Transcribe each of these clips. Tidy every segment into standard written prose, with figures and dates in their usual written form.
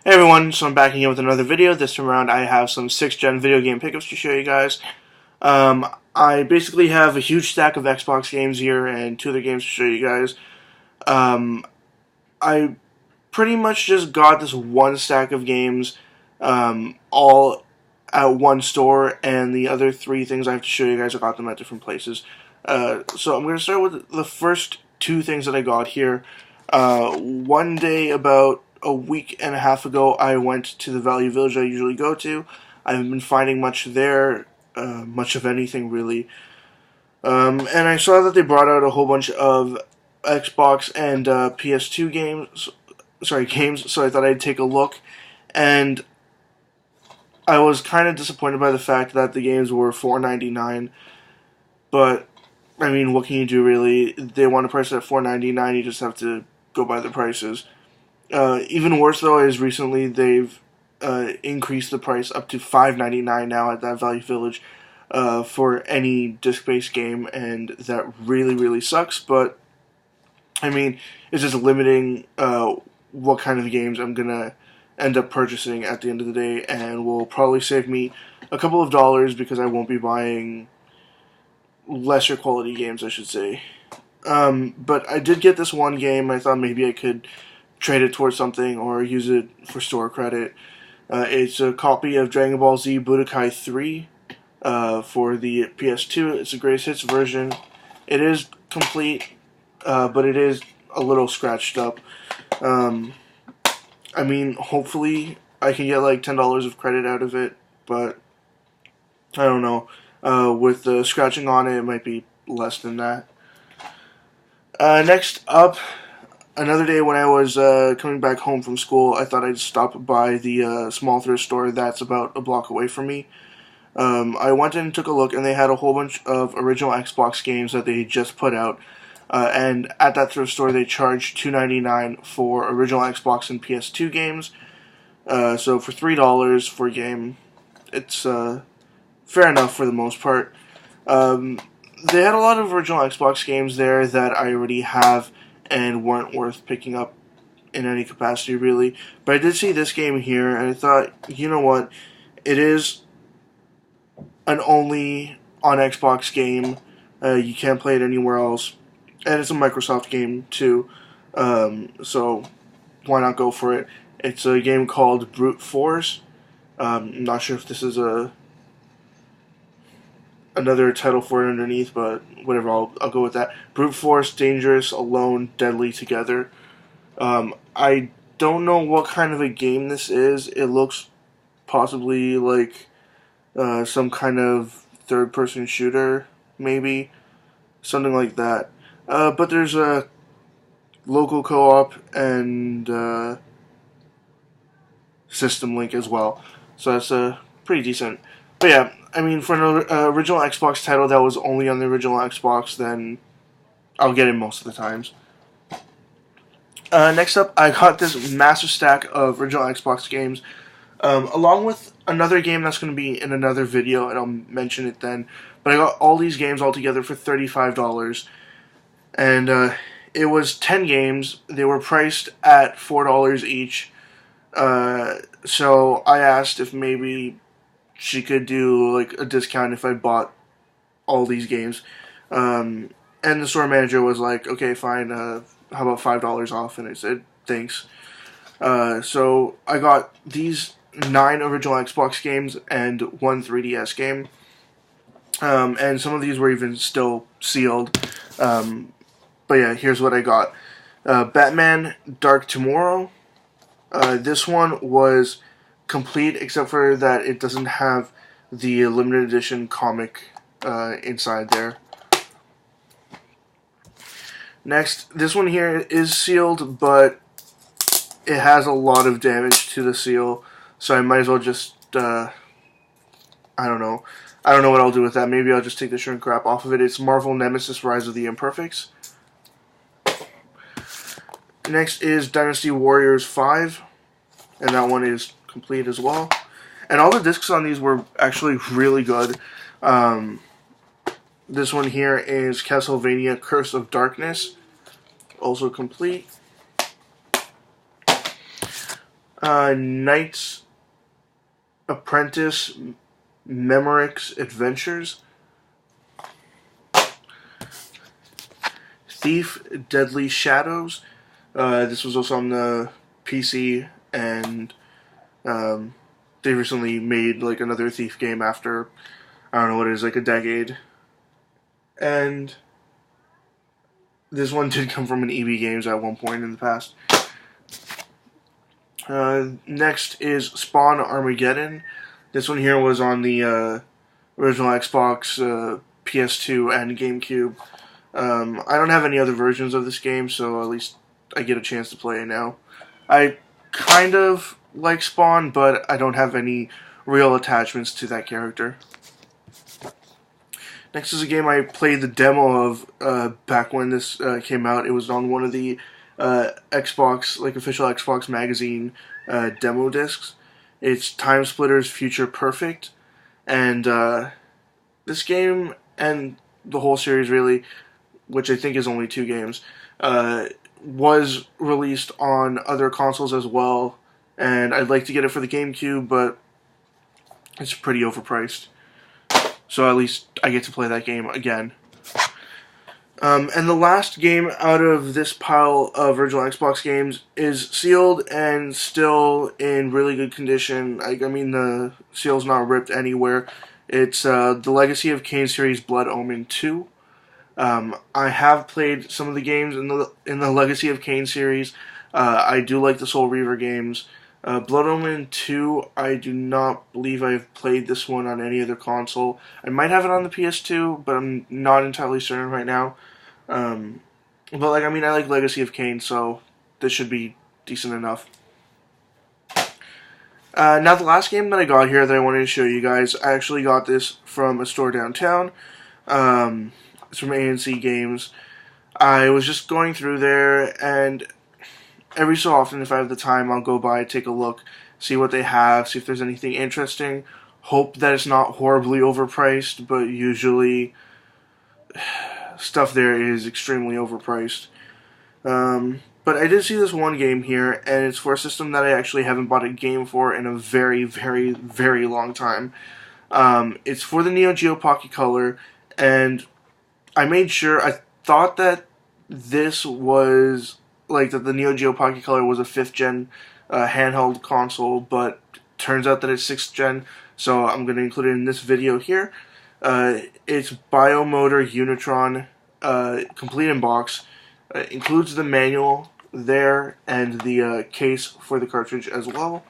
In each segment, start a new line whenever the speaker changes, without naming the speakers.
Hey everyone, so I'm back again with another video. This time around I have some 6th gen video game pickups to show you guys. I basically have a huge stack of Xbox games here and two other games to show you guys. I pretty much just got this one stack of games all at one store, and the other three things I have to show you guys, I got them at different places. So I'm going to start with the first two things that I got here. One day about a week and a half ago, I went to the Value Village I usually go to. I haven't been finding much there, much of anything really. And I saw that they brought out a whole bunch of Xbox and PS2 games. So I thought I'd take a look, and I was kind of disappointed by the fact that the games were $4.99. But I mean, what can you do really? They want to price it at $4.99. You just have to go by the prices. Even worse though is recently they've increased the price up to $5.99 now at that Value Village for any disc-based game, and that really sucks. But I mean, it's just limiting what kind of games I'm gonna end up purchasing at the end of the day, and will probably save me a couple of dollars because I won't be buying lesser quality games, I should say. But I did get this one game. I thought maybe I could trade it towards something or use it for store credit. It's a copy of Dragon Ball Z Budokai 3 for the PS2. It's a greatest hits version. It is complete, but it is a little scratched up. I mean, hopefully I can get like $10 of credit out of it, but I don't know. With the scratching on it, it might be less than that. Next up, another day when I was coming back home from school, I thought I'd stop by the small thrift store that's about a block away from me. I went in and took a look, and they had a whole bunch of original Xbox games that they just put out. And at that thrift store, they charged $2.99 for original Xbox and PS2 games. So for $3 for a game, it's fair enough for the most part. They had a lot of original Xbox games there that I already have and weren't worth picking up in any capacity, really. But I did see this game here, and I thought, you know what, it is an only on Xbox game. You can't play it anywhere else. And it's a Microsoft game, too. So why not go for it? It's a game called Brute Force. I'm not sure if this is another title for it underneath, but whatever, I'll go with that. Brute Force, Dangerous, Alone, Deadly Together. I don't know what kind of a game this is. It looks possibly like some kind of third-person shooter, maybe. Something like that. But there's a local co-op and system link as well. So that's pretty decent. But yeah, I mean, for an original Xbox title that was only on the original Xbox, then I'll get it most of the times. Next up, I got this massive stack of original Xbox games, along with another game that's going to be in another video, and I'll mention it then. But I got all these games all together for $35, and it was 10 games. They were priced at $4 each. So I asked if maybe she could do like a discount if I bought all these games. And the store manager was like, okay, fine, how about $5 off? And I said, thanks. So I got these 9 original Xbox games and 1 3DS game. And some of these were even still sealed. But yeah, here's what I got. Batman Dark Tomorrow. This one was complete, except for that it doesn't have the limited edition comic inside there. Next, this one here is sealed, but it has a lot of damage to the seal, so I might as well just, I don't know. I don't know what I'll do with that. Maybe I'll just take the shrink wrap off of it. It's Marvel Nemesis Rise of the Imperfects. Next is Dynasty Warriors 5, and that one is complete as well. And all the discs on these were actually really good. This one here is Castlevania Curse of Darkness, also complete. Knights Apprentice Memoryx Adventures, Thief Deadly Shadows. This was also on the PC, and they recently made like another Thief game after, I don't know what it is, like a decade. And this one did come from an EB Games at one point in the past. Next is Spawn Armageddon. This one here was on the original Xbox, PS2, and GameCube. I don't have any other versions of this game, so at least I get a chance to play it now. I kind of like Spawn, but I don't have any real attachments to that character. Next is a game I played the demo of back when this came out. It was on one of the Xbox, like official Xbox magazine demo discs. It's Time Splitters Future Perfect, and this game and the whole series really, which I think is only 2 games, was released on other consoles as well, and I'd like to get it for the GameCube, but it's pretty overpriced. So at least I get to play that game again. And the last game out of this pile of original Xbox games is sealed and still in really good condition. I mean, the seal's not ripped anywhere. It's the Legacy of Kain series Blood Omen 2. I have played some of the games in the Legacy of Kain series. I do like the Soul Reaver games. Blood Omen 2, I do not believe I've played this one on any other console. I might have it on the PS2, but I'm not entirely certain right now. But I like Legacy of Kain, so this should be decent enough. Now the last game that I got here that I wanted to show you guys, I actually got this from a store downtown. It's from ANC Games. I was just going through there, and every so often, if I have the time, I'll go by, take a look, see what they have, see if there's anything interesting. Hope that it's not horribly overpriced, but usually stuff there is extremely overpriced. But I did see this one game here, and it's for a system that I actually haven't bought a game for in a very, very, very long time. It's for the Neo Geo Pocket Color, and I made sure, I thought that this was, that the Neo Geo Pocket Color was a 5th gen handheld console, but turns out that it's 6th gen, so I'm going to include it in this video here. It's Biomotor Unitron, complete in box. Includes the manual there and the case for the cartridge as well.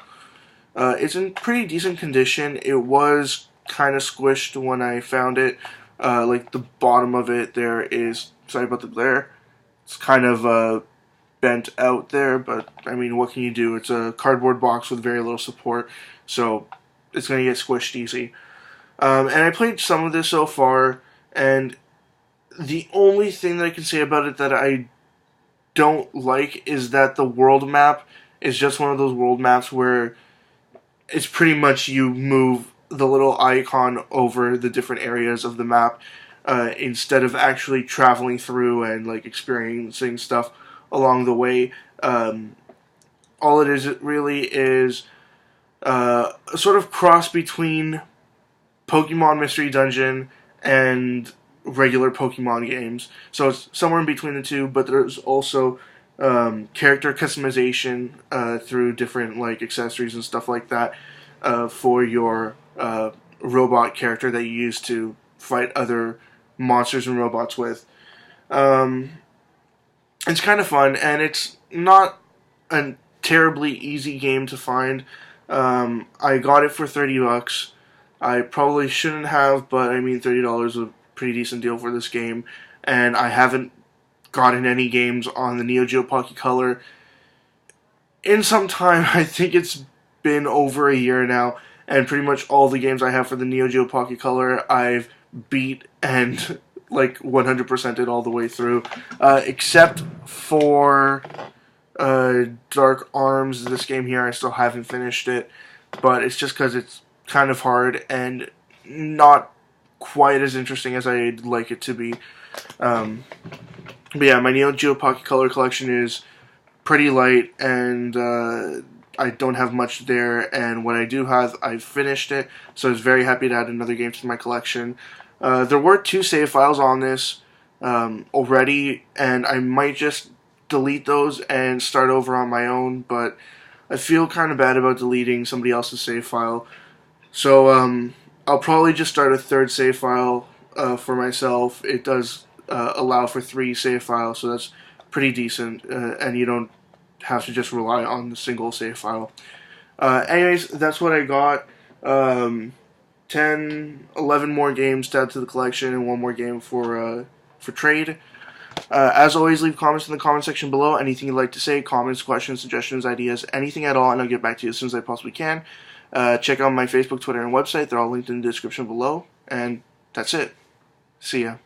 It's in pretty decent condition. It was kind of squished when I found it. The bottom of it there is, sorry about the glare, it's kind of bent out there, but I mean, what can you do? It's a cardboard box with very little support, so it's going to get squished easy. And I played some of this so far, and the only thing that I can say about it that I don't like is that the world map is just one of those world maps where it's pretty much you move the little icon over the different areas of the map instead of actually traveling through and experiencing stuff along the way. All it is really is a sort of cross between Pokemon Mystery Dungeon and regular Pokemon games. So it's somewhere in between the two, but there's also character customization through different accessories and stuff like that for your robot character that you use to fight other monsters and robots with. It's kind of fun, and it's not a terribly easy game to find. I got it for $30. I probably shouldn't have, but I mean, $30 is a pretty decent deal for this game, and I haven't gotten any games on the Neo Geo Pocket Color in some time. I think it's been over a year now, and pretty much all the games I have for the Neo Geo Pocket Color I've beat and 100%ed all the way through, except for Dark Arms. This game here, I still haven't finished it, but it's just because it's kind of hard and not quite as interesting as I'd like it to be. But yeah, my Neo Geo Pocket Color collection is pretty light, and I don't have much there, and what I do have, I've finished it, so I was very happy to add another game to my collection. There were 2 save files on this already, and I might just delete those and start over on my own, but I feel kind of bad about deleting somebody else's save file. So I'll probably just start a 3rd save file for myself. It does allow for 3 save files, so that's pretty decent, and you don't have to just rely on the single save file. Anyways, that's what I got. 10, 11 more games to add to the collection, and 1 more game for trade. As always, leave comments in the comment section below. Anything you'd like to say, comments, questions, suggestions, ideas, anything at all, and I'll get back to you as soon as I possibly can. Check out my Facebook, Twitter, and website. They're all linked in the description below. And that's it. See ya.